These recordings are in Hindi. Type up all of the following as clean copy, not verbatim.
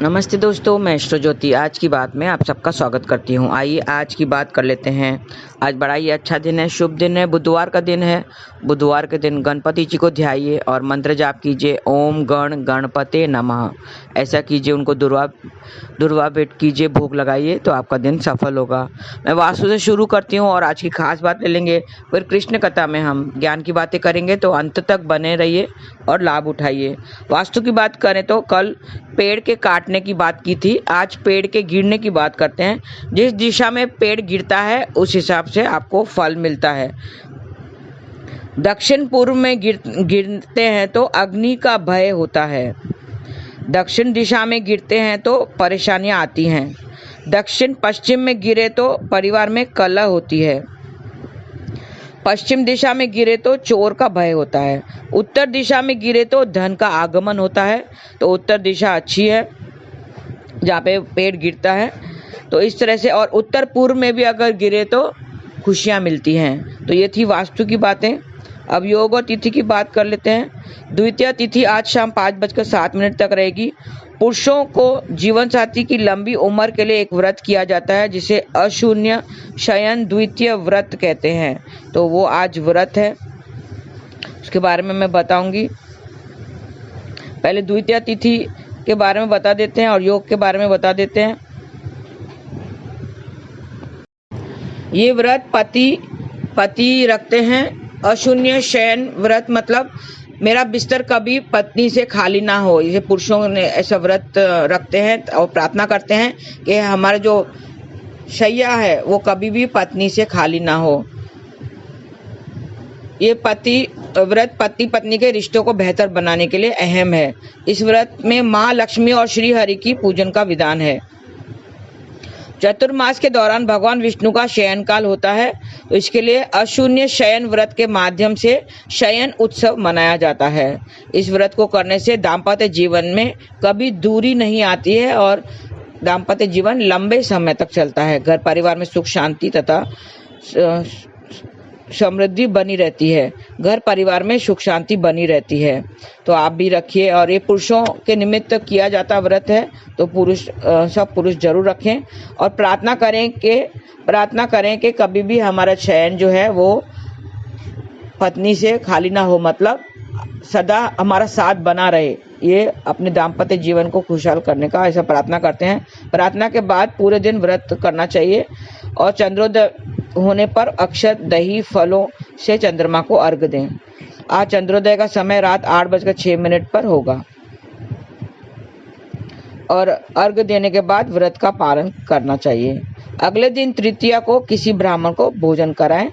नमस्ते दोस्तों, मैं एस्ट्रो ज्योति आज की बात में आप सबका स्वागत करती हूँ। आइए आज की बात कर लेते हैं। आज बड़ा ही अच्छा दिन है, शुभ दिन है, बुधवार का दिन है। बुधवार के दिन गणपति जी को ध्याइए और मंत्र जाप कीजिए, ओम गण गणपते नमः। ऐसा कीजिए, उनको दुर्वा भेंट कीजिए, भोग लगाइए, तो आपका दिन सफल होगा। मैं वास्तु से शुरू करती हूँ और आज की खास बात ले लेंगे, फिर कृष्ण कथा में हम ज्ञान की बातें करेंगे, तो अंत तक बने रहिए और लाभ उठाइए। वास्तु की बात करें तो कल पेड़ के काटने की बात की थी, आज पेड़ के गिरने की बात करते हैं। जिस दिशा में पेड़ गिरता है उस हिसाब से आपको फल मिलता है। दक्षिण पूर्व में गिरते हैं तो अग्नि का भय होता है। दक्षिण दिशा में गिरते हैं तो परेशानियां आती हैं। दक्षिण पश्चिम में गिरे तो परिवार में कलह होती है। पश्चिम दिशा में गिरे तो चोर का भय होता है। उत्तर दिशा में गिरे तो धन का आगमन होता है। तो उत्तर दिशा अच्छी है जहाँ पे पेड़ गिरता है। तो इस तरह से, और उत्तर पूर्व में भी अगर गिरे तो खुशियाँ मिलती हैं। तो ये थी वास्तु की बातें। अब योग और तिथि की बात कर लेते हैं। द्वितीय तिथि आज शाम 5:07 तक रहेगी। पुरुषों को जीवन साथी की लंबी उम्र के लिए एक व्रत किया जाता है जिसे अशून्य शयन द्वितीय व्रत कहते हैं। तो वो आज व्रत है, उसके बारे में मैं बताऊंगी। पहले द्वितीय तिथि के बारे में बता देते हैं और योग के बारे में बता देते हैं। ये व्रत पति रखते हैं। अशून्य शयन व्रत मतलब मेरा बिस्तर कभी पत्नी से खाली ना हो। जैसे पुरुषों ने ऐसा व्रत रखते हैं और प्रार्थना करते हैं कि हमारा जो शैया है वो कभी भी पत्नी से खाली ना हो। ये व्रत पति पत्नी के रिश्तों को बेहतर बनाने के लिए अहम है। इस व्रत में माँ लक्ष्मी और श्री हरि की पूजन का विधान है। चतुर्मास के दौरान भगवान विष्णु का शयन काल होता है, तो इसके लिए अशून्य शयन व्रत के माध्यम से शयन उत्सव मनाया जाता है। इस व्रत को करने से दाम्पत्य जीवन में कभी दूरी नहीं आती है और दाम्पत्य जीवन लंबे समय तक चलता है। घर परिवार में सुख शांति तथा समृद्धि बनी रहती है। घर परिवार में सुख शांति बनी रहती है। तो आप भी रखिए। और ये पुरुषों के निमित्त किया जाता व्रत है, तो सब पुरुष जरूर रखें और प्रार्थना करें कि कभी भी हमारा शयन जो है वो पत्नी से खाली ना हो, मतलब सदा हमारा साथ बना रहे। ये अपने दाम्पत्य जीवन को खुशहाल करने का ऐसा प्रार्थना करते हैं। प्रार्थना के बाद पूरे दिन व्रत करना चाहिए और चंद्रोदय होने पर अक्षत दही फलों से चंद्रमा को अर्घ दें। आज चंद्रोदय का समय रात 8:06 पर होगा और अर्घ देने के बाद व्रत का पालन करना चाहिए। अगले दिन तृतीया को किसी ब्राह्मण को भोजन कराएं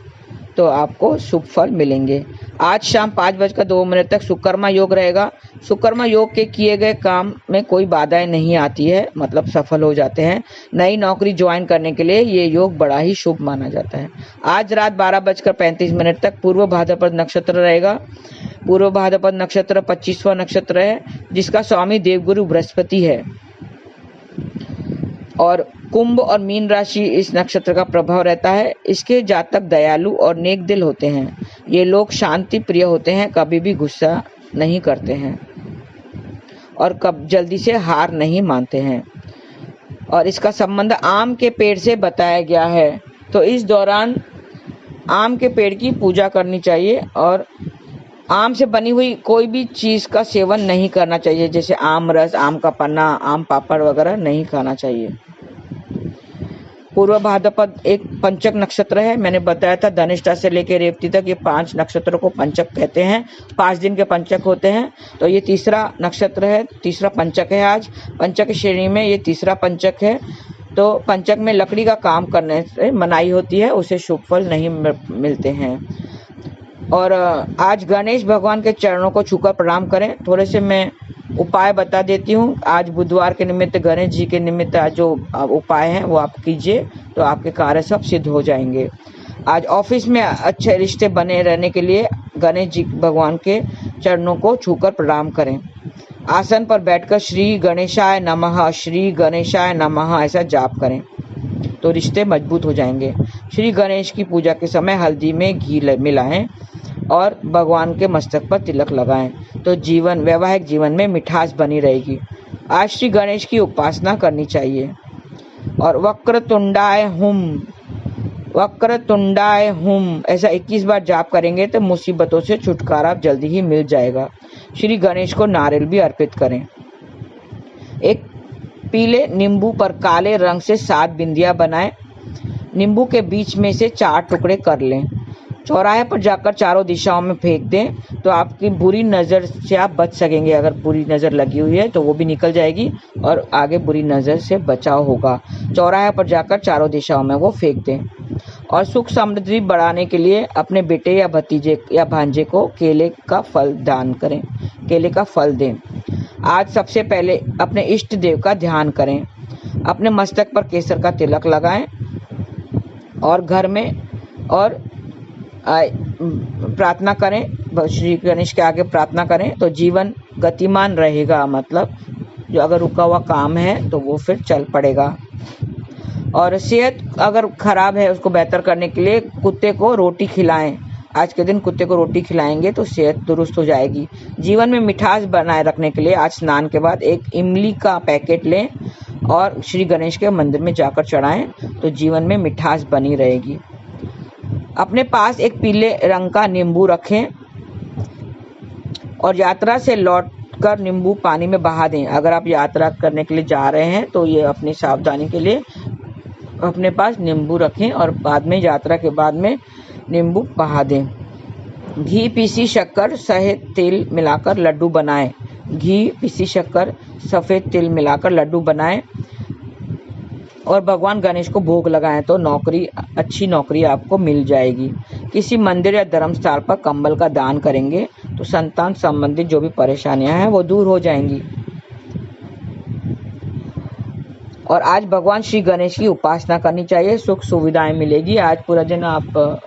तो आपको शुभ फल मिलेंगे। आज शाम 5:02 तक सुकर्मा योग रहेगा। सुकर्मा योग के किए गए काम में कोई बाधाएं नहीं आती है, मतलब सफल हो जाते हैं। नई नौकरी ज्वाइन करने के लिए ये योग बड़ा ही शुभ माना जाता है। आज रात 12:35 तक पूर्व भाद्रपद नक्षत्र रहेगा। पूर्व भाद्रपद नक्षत्र 25वां नक्षत्र है जिसका स्वामी देवगुरु बृहस्पति है और कुंभ और मीन राशि इस नक्षत्र का प्रभाव रहता है। इसके जातक दयालु और नेक दिल होते हैं। ये लोग शांति प्रिय होते हैं, कभी भी गुस्सा नहीं करते हैं और कब जल्दी से हार नहीं मानते हैं। और इसका संबंध आम के पेड़ से बताया गया है, तो इस दौरान आम के पेड़ की पूजा करनी चाहिए और आम से बनी हुई कोई भी चीज का सेवन नहीं करना चाहिए, जैसे आम रस, आम का पन्ना, आम पापड़ वगैरह नहीं खाना चाहिए। पूर्व भाद्रपद एक पंचक नक्षत्र है। मैंने बताया था धनिष्ठा से लेकर रेवती तक ये 5 नक्षत्रों को पंचक कहते हैं। 5 दिन के पंचक होते हैं। तो ये तीसरा नक्षत्र है, तीसरा पंचक है। आज पंचक श्रेणी में ये तीसरा पंचक है। तो पंचक में लकड़ी का काम करने से मनाही होती है, उसे शुभ फल नहीं मिलते हैं। और आज गणेश भगवान के चरणों को छूकर प्रणाम करें। थोड़े से मैं उपाय बता देती हूँ। आज बुधवार के निमित्त गणेश जी के निमित्त जो उपाय हैं वो आप कीजिए, तो आपके कार्य सब सिद्ध हो जाएंगे। आज ऑफिस में अच्छे रिश्ते बने रहने के लिए गणेश जी भगवान के चरणों को छूकर प्रणाम करें। आसन पर बैठकर श्री गणेशाय नमः, श्री गणेशाय नमः ऐसा जाप करें, तो रिश्ते मजबूत हो जाएंगे। श्री गणेश की पूजा के समय हल्दी में घी मिलाएं और भगवान के मस्तक पर तिलक लगाएं, तो वैवाहिक जीवन में मिठास बनी रहेगी। आज श्री गणेश की उपासना करनी चाहिए। और वक्रतुंडाय हुम ऐसा 21 बार जाप करेंगे तो मुसीबतों से छुटकारा जल्दी ही मिल जाएगा। श्री गणेश को नारियल भी अर्पित करें। एक पीले नींबू पर काले रंग से 7 बिंदियां बनाएं। नींबू के बीच में से 4 टुकड़े कर लें। चौराहे पर जाकर चारों दिशाओं में फेंक दें तो आपकी बुरी नज़र से आप बच सकेंगे। अगर बुरी नज़र लगी हुई है तो वो भी निकल जाएगी और आगे बुरी नज़र से बचाव होगा। चौराहे पर जाकर चारों दिशाओं में वो फेंक दें। और सुख समृद्धि बढ़ाने के लिए अपने बेटे या भतीजे या भांजे को केले का फल दान करें, केले का फल दें। आज सबसे पहले अपने इष्ट देव का ध्यान करें। अपने मस्तक पर केसर का तिलक लगाएं और घर में और प्रार्थना करें, श्री गणेश के आगे प्रार्थना करें तो जीवन गतिमान रहेगा। मतलब जो अगर रुका हुआ काम है तो वो फिर चल पड़ेगा। और सेहत अगर खराब है उसको बेहतर करने के लिए कुत्ते को रोटी खिलाएं। आज के दिन कुत्ते को रोटी खिलाएंगे तो सेहत दुरुस्त हो जाएगी। जीवन में मिठास बनाए रखने के लिए आज स्नान के बाद एक इमली का पैकेट लें और श्री गणेश के मंदिर में जाकर चढ़ाएं तो जीवन में मिठास बनी रहेगी। अपने पास एक पीले रंग का नींबू रखें और यात्रा से लौटकर नींबू पानी में बहा दें। अगर आप यात्रा करने के लिए जा रहे हैं तो ये अपनी सावधानी के लिए अपने पास नींबू रखें और बाद में यात्रा के बाद में नींबू बहा दें। घी, पीसी शक्कर, सफ़ेद तिल मिलाकर लड्डू बनाएं। घी, पीसी शक्कर, सफ़ेद तिल मिलाकर लड्डू बनाएं और भगवान गणेश को भोग लगाएं तो अच्छी नौकरी आपको मिल जाएगी। किसी मंदिर या धर्मस्थल पर कंबल का दान करेंगे तो संतान संबंधित जो भी परेशानियां हैं वो दूर हो जाएंगी। और आज भगवान श्री गणेश की उपासना करनी चाहिए, सुख सुविधाएं मिलेगी। आज पूरा दिन आप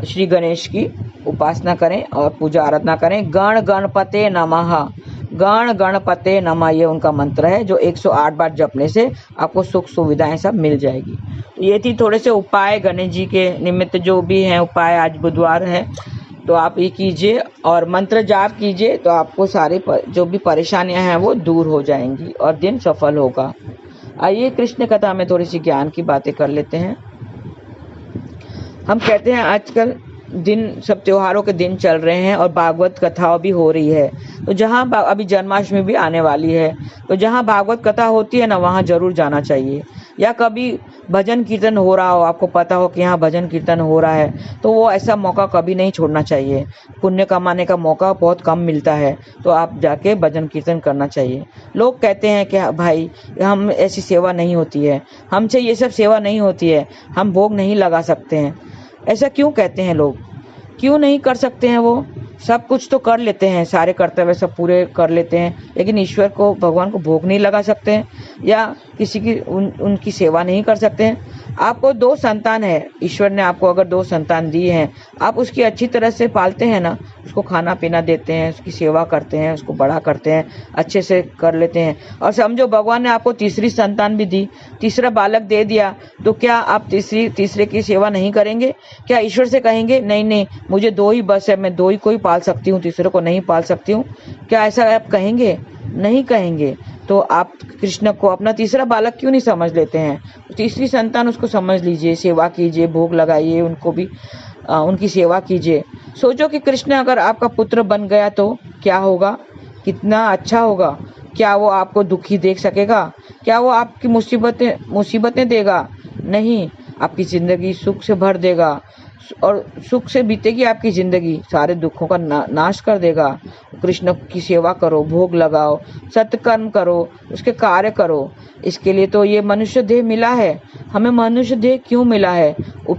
श्री गणेश की उपासना करें और पूजा आराधना करें। गण गणपते नमः, गण गणपते नमः ये उनका मंत्र है जो 108 बार जपने से आपको सुख सुविधाएं सब मिल जाएगी। तो ये थी थोड़े से उपाय गणेश जी के निमित्त जो भी हैं उपाय। आज बुधवार है तो आप ये कीजिए और मंत्र जाप कीजिए तो आपको सारे जो भी परेशानियां हैं वो दूर हो जाएंगी और दिन सफल होगा। आइए कृष्ण कथा में थोड़ी सी ज्ञान की बातें कर लेते हैं। हम कहते हैं आजकल दिन सब त्योहारों के दिन चल रहे हैं और भागवत कथाओं भी हो रही है। तो जहाँ अभी जन्माष्टमी भी आने वाली है तो जहाँ भागवत कथा होती है ना वहाँ जरूर जाना चाहिए। या कभी भजन कीर्तन हो रहा हो, आपको पता हो कि यहाँ भजन कीर्तन हो रहा है तो वो ऐसा मौका कभी नहीं छोड़ना चाहिए। पुण्य कमाने का मौका बहुत कम मिलता है तो आप जाके भजन कीर्तन करना चाहिए। लोग कहते हैं कि भाई हम ऐसी सेवा नहीं होती है, हमसे ये सब सेवा नहीं होती है, हम भोग नहीं लगा सकते हैं। ऐसा क्यों कहते हैं लोग? क्यों नहीं कर सकते हैं? वो सब कुछ तो कर लेते हैं, सारे कर्तव्य सब पूरे कर लेते हैं, लेकिन ईश्वर को भगवान को भोग नहीं लगा सकते हैं या किसी की उनकी सेवा नहीं कर सकते हैं। आपको 2 संतान है, ईश्वर ने आपको अगर 2 संतान दिए हैं, आप उसकी अच्छी तरह से पालते हैं ना, उसको खाना पीना देते हैं, उसकी सेवा करते हैं, उसको बड़ा करते हैं, अच्छे से कर लेते हैं। और समझो भगवान ने आपको तीसरी संतान भी दी, तीसरा बालक दे दिया, तो क्या आप तीसरे की सेवा नहीं करेंगे? क्या ईश्वर से कहेंगे नहीं मुझे 2 ही बस है, मैं 2 ही को ही पाल सकती हूँ, तीसरे को नहीं पाल सकती हूँ? क्या ऐसा आप कहेंगे? नहीं कहेंगे। तो आप कृष्ण को अपना तीसरा बालक क्यों नहीं समझ लेते हैं? तीसरी संतान उसको समझ लीजिए, सेवा कीजिए, भोग लगाइए, उनको भी उनकी सेवा कीजिए। सोचो कि कृष्ण अगर आपका पुत्र बन गया तो क्या होगा, कितना अच्छा होगा। क्या वो आपको दुखी देख सकेगा? क्या वो आपकी मुसीबतें देगा? नहीं, आपकी जिंदगी सुख से भर देगा और सुख से बीतेगी आपकी जिंदगी, सारे दुखों का नाश कर देगा। कृष्ण की सेवा करो, भोग लगाओ, सत्कर्म करो, उसके कार्य करो। इसके लिए तो ये मनुष्य देह मिला है। हमें मनुष्य देह क्यों मिला है?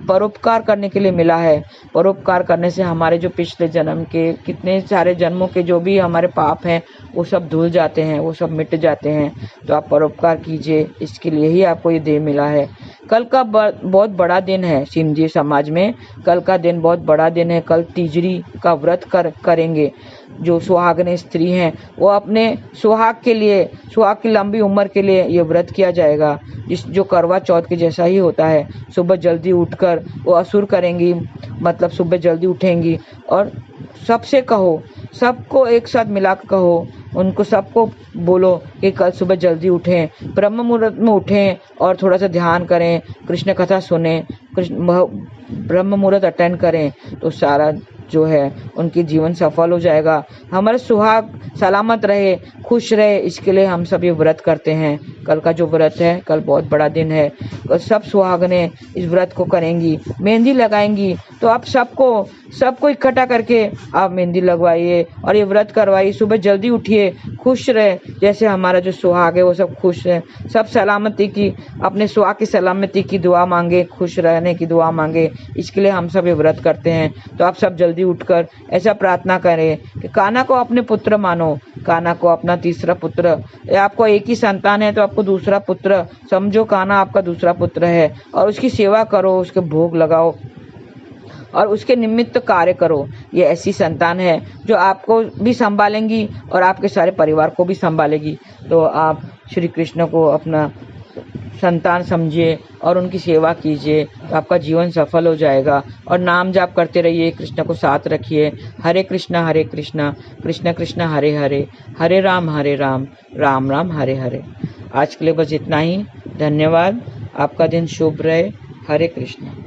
परोपकार करने के लिए मिला है। परोपकार करने से हमारे जो पिछले जन्म के कितने सारे जन्मों के जो भी हमारे पाप हैं वो सब धुल जाते हैं, वो सब मिट जाते हैं। तो आप परोपकार कीजिए, इसके लिए ही आपको ये देह मिला है। कल का बहुत बड़ा दिन है सिंधी समाज में, कल का दिन बहुत बड़ा दिन है। कल तीजरी का व्रत करेंगे। जो सुहागने स्त्री हैं वो अपने सुहाग के लिए, सुहाग की लंबी उम्र के लिए ये व्रत किया जाएगा, जो करवा चौथ के जैसा ही होता है। सुबह जल्दी उठकर वो असुर करेंगी, मतलब सुबह जल्दी उठेंगी और सबसे कहो, सबको एक साथ मिलाकर कहो, उनको सबको बोलो कि कल सुबह जल्दी उठें, ब्रह्म मुहूर्त में उठें और थोड़ा सा ध्यान करें, कृष्ण कथा सुने, ब्रह्म मुहूर्त अटेंड करें, तो सारा जो है उनकी जीवन सफल हो जाएगा। हमारे सुहाग सलामत रहे, खुश रहे, इसके लिए हम सब ये व्रत करते हैं। कल का जो व्रत है, कल बहुत बड़ा दिन है, सब सुहागने इस व्रत को करेंगी, मेहंदी लगाएंगी। तो आप सबको इकट्ठा करके आप मेहंदी लगवाइए और ये व्रत करवाइए। सुबह जल्दी उठिए, खुश रहे, जैसे हमारा जो सुहाग है वो सब खुश है, सब सलामती की, अपने सुहाग की सलामती की दुआ मांगे, खुश रहने की दुआ मांगे। इसके लिए हम सब ये व्रत करते हैं। तो आप सब जल्दी उठकर ऐसा प्रार्थना करें कि कान्हा को अपने पुत्र मानो, कान्हा को अपना तीसरा पुत्र, आपको एक ही संतान है तो आपको दूसरा पुत्र समझो, कान्हा आपका दूसरा पुत्र है, और उसकी सेवा करो, उसके भोग लगाओ और उसके निमित्त कार्य करो। ये ऐसी संतान है जो आपको भी संभालेंगी और आपके सारे परिवार को भी संभालेगी। तो आप श्री कृष्ण को अपना संतान समझिए और उनकी सेवा कीजिए, तो आपका जीवन सफल हो जाएगा। और नाम जाप करते रहिए, कृष्ण को साथ रखिए। हरे कृष्णा कृष्ण कृष्ण हरे हरे, हरे राम राम राम हरे हरे। आज के लिए बस इतना ही। धन्यवाद। आपका दिन शुभ रहे। हरे कृष्ण।